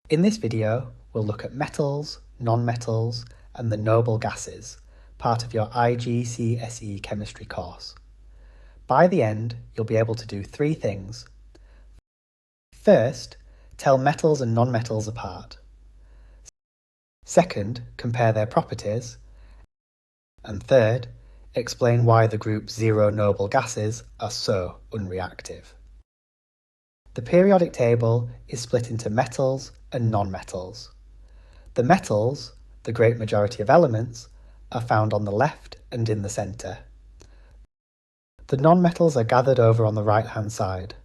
In this video, we'll look at metals, non-metals, and the noble gases, part of your IGCSE Chemistry course. By the end, you'll be able to do three things. First, tell metals and non-metals apart. Second, compare their properties. And third, explain why the group 0 noble gases are so unreactive. The periodic table is split into metals and non-metals. The metals, the great majority of elements, are found on the left and in the centre. The non-metals are gathered over on the right-hand side.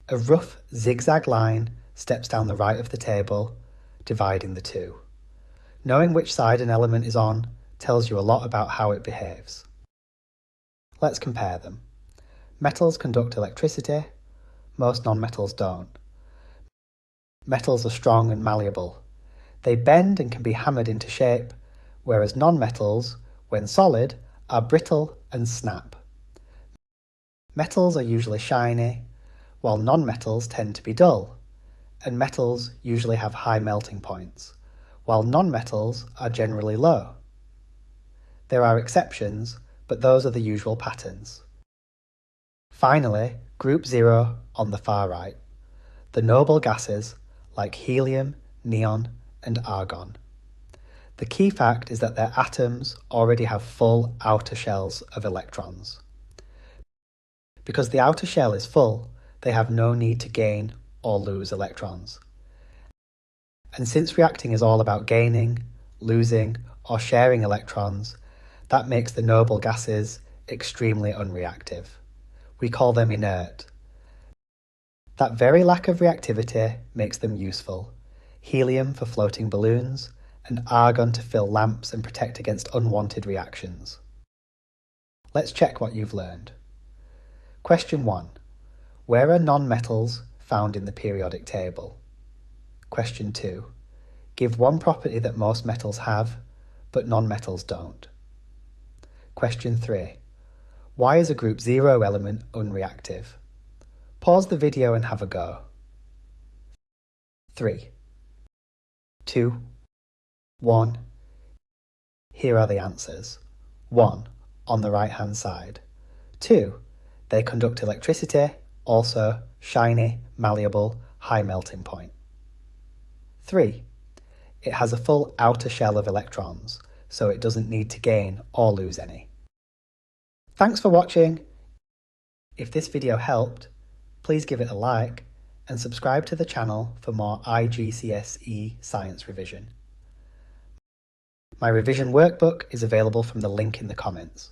A rough zigzag line steps down the right of the table, dividing the two. Knowing which side an element is on tells you a lot about how it behaves. Let's compare them. Metals conduct electricity, most non-metals don't. Metals are strong and malleable. They bend and can be hammered into shape, whereas non-metals, when solid, are brittle and snap. Metals are usually shiny, while non-metals tend to be dull, and metals usually have high melting points, while non-metals are generally low. There are exceptions, but those are the usual patterns. Finally, group 0 on the far right, the noble gases like helium, neon, and argon. The key fact is that their atoms already have full outer shells of electrons. Because the outer shell is full, they have no need to gain or lose electrons. And since reacting is all about gaining, losing, or sharing electrons, that makes the noble gases extremely unreactive. We call them inert. That very lack of reactivity makes them useful. Helium for floating balloons, and argon to fill lamps and protect against unwanted reactions. Let's check what you've learned. Question 1. Where are non-metals found in the periodic table? Question 2. Give one property that most metals have, but non-metals don't. Question 3. Why is a group 0 element unreactive? Pause the video and have a go. 3, 2, 1. Here are the answers. 1. On the right-hand side. 2. They conduct electricity, also shiny, malleable, high melting point. 3. It has a full outer shell of electrons, so it doesn't need to gain or lose any. Thanks for watching. If this video helped, please give it a like and subscribe to the channel for more IGCSE science revision. My revision workbook is available from the link in the comments.